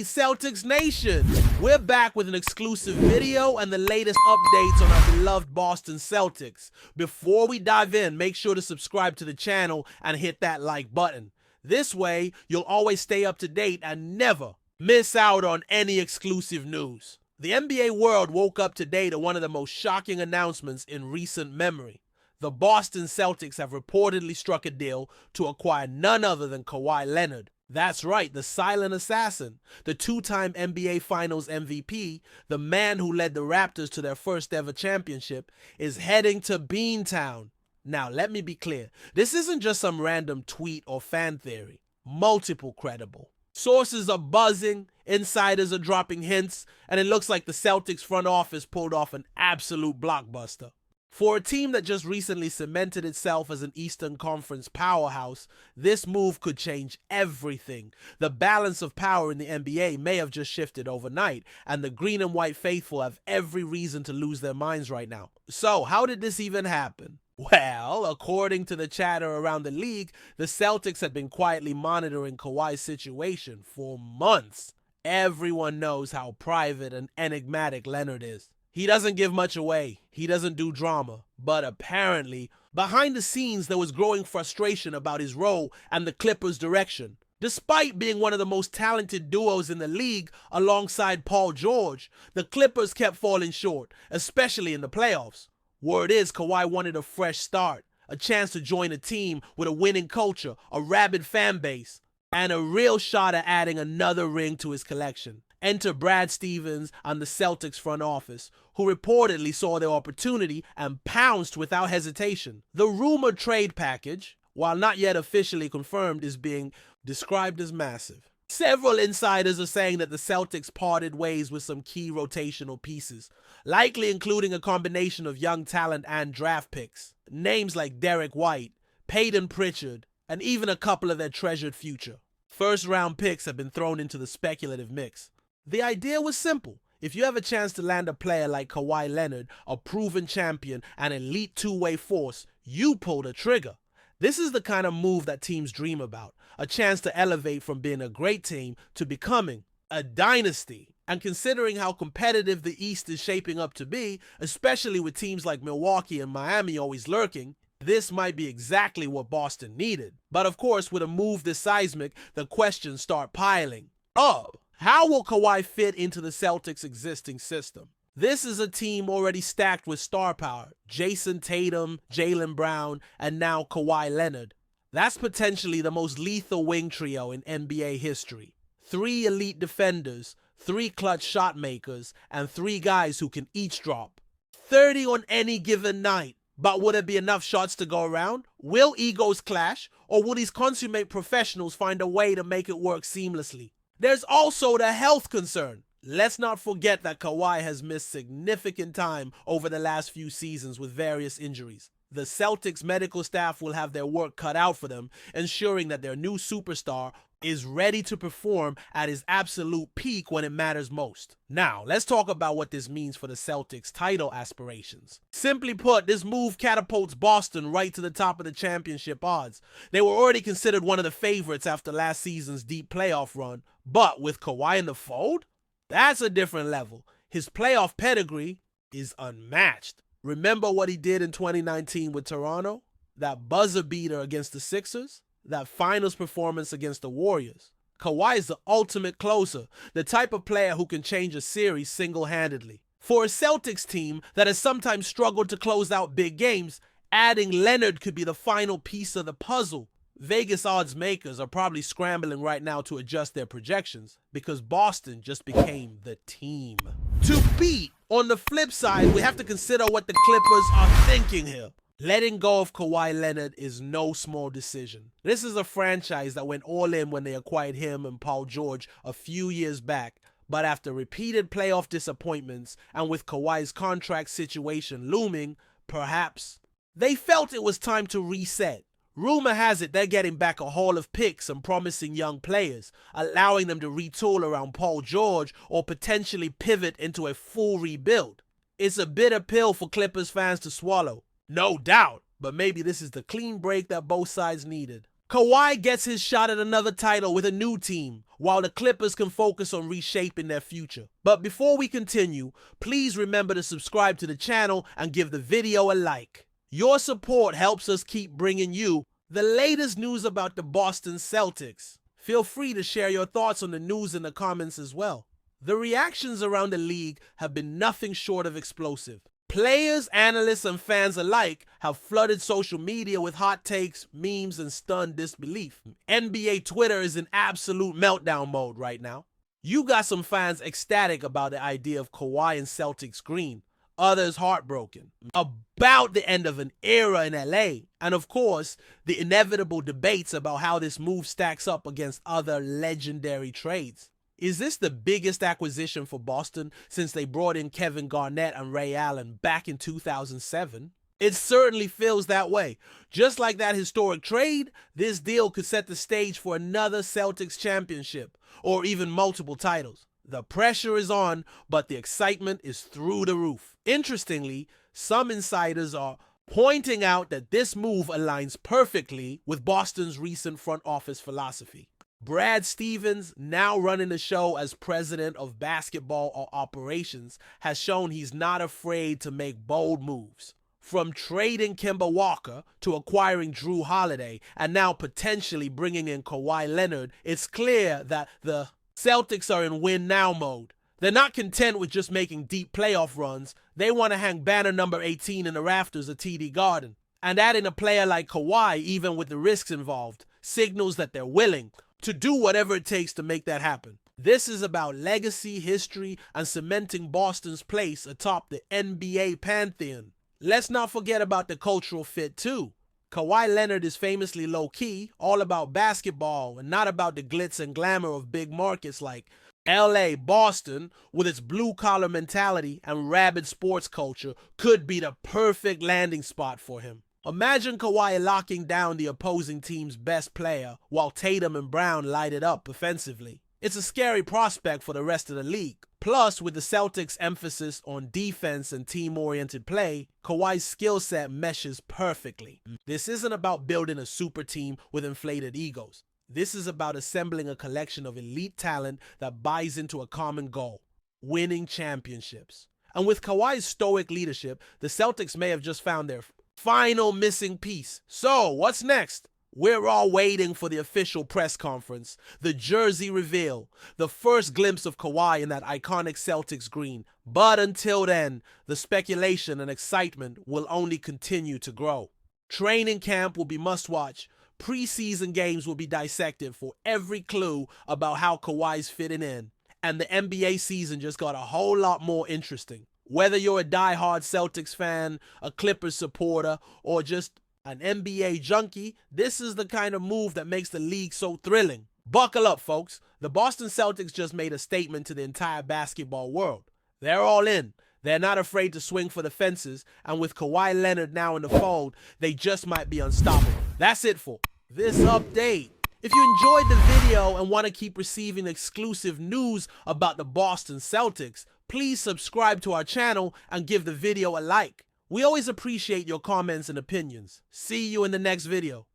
Celtics Nation! We're back with an exclusive video and the latest updates on our beloved Boston Celtics. Before we dive in, make sure to subscribe to the channel and hit that like button. This way, you'll always stay up to date and never miss out on any exclusive news. The NBA world woke up today to one of the most shocking announcements in recent memory. The Boston Celtics have reportedly struck a deal to acquire none other than KAWHI Leonard. That's right, the silent assassin, the two-time NBA Finals MVP, the man who led the Raptors to their first ever championship, is heading to Beantown. Now, let me be clear, this isn't just some random tweet or fan theory. Multiple credible. Sources are buzzing, insiders are dropping hints, and it looks like the Celtics front office pulled off an absolute blockbuster. For a team that just recently cemented itself as an Eastern Conference powerhouse, this move could change everything. The balance of power in the NBA may have just shifted overnight, and the green and white faithful have every reason to lose their minds right now. So, how did this even happen? Well, according to the chatter around the league, the Celtics had been quietly monitoring Kawhi's situation for months. Everyone knows how private and enigmatic Leonard is. He doesn't give much away, he doesn't do drama, but apparently, behind the scenes there was growing frustration about his role and the Clippers' direction. Despite being one of the most talented duos in the league alongside Paul George, the Clippers kept falling short, especially in the playoffs. Word is Kawhi wanted a fresh start, a chance to join a team with a winning culture, a rabid fan base, and a real shot at adding another ring to his collection. Enter Brad Stevens and the Celtics front office, who reportedly saw their opportunity and pounced without hesitation. The rumored trade package, while not yet officially confirmed, is being described as massive. Several insiders are saying that the Celtics parted ways with some key rotational pieces, likely including a combination of young talent and draft picks. Names like Derek White, Peyton Pritchard, and even a couple of their treasured future first-round picks have been thrown into the speculative mix. The idea was simple. If you have a chance to land a player like KAWHI Leonard, a proven champion and elite two-way force, you pull the trigger. This is the kind of move that teams dream about, a chance to elevate from being a great team to becoming a dynasty. And considering how competitive the East is shaping up to be, especially with teams like Milwaukee and Miami always lurking, this might be exactly what Boston needed. But of course, with a move this seismic, the questions start piling up. How will Kawhi fit into the Celtics' existing system? This is a team already stacked with star power. Jason Tatum, Jaylen Brown, and now KAWHI Leonard. That's potentially the most lethal wing trio in NBA history. 3 elite defenders, 3 clutch shot makers, and 3 guys who can each drop 30 on any given night. But would it be enough shots to go around? Will egos clash? Or will these consummate professionals find a way to make it work seamlessly? There's also the health concern. Let's not forget that Kawhi has missed significant time over the last few seasons with various injuries. The Celtics medical staff will have their work cut out for them, ensuring that their new superstar is ready to perform at his absolute peak when it matters most. Now, let's talk about what this means for the Celtics' title aspirations. Simply put, this move catapults Boston right to the top of the championship odds. They were already considered one of the favorites after last season's deep playoff run, but with Kawhi in the fold, that's a different level. His playoff pedigree is unmatched. Remember what he did in 2019 with Toronto? That buzzer beater against the Sixers? That finals performance against the Warriors? Kawhi is the ultimate closer, the type of player who can change a series single-handedly. For a Celtics team that has sometimes struggled to close out big games, adding Leonard could be the final piece of the puzzle. Vegas odds makers are probably scrambling right now to adjust their projections because Boston just became the team to beat. On the flip side, we have to consider what the Clippers are thinking here. Letting go of KAWHI Leonard is no small decision. This is a franchise that went all in when they acquired him and Paul George a few years back, but after repeated playoff disappointments and with Kawhi's contract situation looming, perhaps they felt it was time to reset. Rumor has it they're getting back a haul of picks and promising young players, allowing them to retool around Paul George or potentially pivot into a full rebuild. It's a bitter pill for Clippers fans to swallow, no doubt, but maybe this is the clean break that both sides needed. Kawhi gets his shot at another title with a new team, while the Clippers can focus on reshaping their future. But before we continue, please remember to subscribe to the channel and give the video a like. Your support helps us keep bringing you the latest news about the Boston Celtics. Feel free to share your thoughts on the news in the comments as well. The reactions around the league have been nothing short of explosive. Players, analysts, and fans alike have flooded social media with hot takes, memes, and stunned disbelief. NBA Twitter is in absolute meltdown mode right now. You got some fans ecstatic about the idea of Kawhi and Celtics green, others heartbroken about the end of an era in LA, and of course, the inevitable debates about how this move stacks up against other legendary trades. Is this the biggest acquisition for Boston since they brought in Kevin Garnett and Ray Allen back in 2007? It certainly feels that way. Just like that historic trade, this deal could set the stage for another Celtics championship, or even multiple titles. The pressure is on, but the excitement is through the roof. Interestingly, some insiders are pointing out that this move aligns perfectly with Boston's recent front office philosophy. Brad Stevens, now running the show as president of basketball operations, has shown he's not afraid to make bold moves. From trading Kemba Walker to acquiring Drew Holiday and now potentially bringing in Kawhi Leonard, it's clear that the Celtics are in win now mode. They're not content with just making deep playoff runs. They want to hang banner number 18 in the rafters of TD Garden. And adding a player like Kawhi, even with the risks involved, signals that they're willing to do whatever it takes to make that happen. This is about legacy, history, and cementing Boston's place atop the NBA pantheon. Let's not forget about the cultural fit too. Kawhi Leonard is famously low-key, all about basketball and not about the glitz and glamour of big markets like LA. Boston, with its blue-collar mentality and rabid sports culture, could be the perfect landing spot for him. Imagine Kawhi locking down the opposing team's best player while Tatum and Brown light it up offensively. It's a scary prospect for the rest of the league. Plus, with the Celtics' emphasis on defense and team-oriented play, Kawhi's skill set meshes perfectly. This isn't about building a super team with inflated egos. This is about assembling a collection of elite talent that buys into a common goal: winning championships. And with Kawhi's stoic leadership, the Celtics may have just found their final missing piece. So, what's next? We're all waiting for the official press conference, the jersey reveal, the first glimpse of Kawhi in that iconic Celtics green. But until then, the speculation and excitement will only continue to grow. Training camp will be must-watch. Preseason games will be dissected for every clue about how Kawhi's fitting in. And the NBA season just got a whole lot more interesting. Whether you're a die-hard Celtics fan, a Clippers supporter, or just an NBA junkie, this is the kind of move that makes the league so thrilling. Buckle up, folks. The Boston Celtics just made a statement to the entire basketball world. They're all in. They're not afraid to swing for the fences, and with Kawhi Leonard now in the fold, they just might be unstoppable. That's it for this update. If you enjoyed the video and want to keep receiving exclusive news about the Boston Celtics, please subscribe to our channel and give the video a like. We always appreciate your comments and opinions. See you in the next video.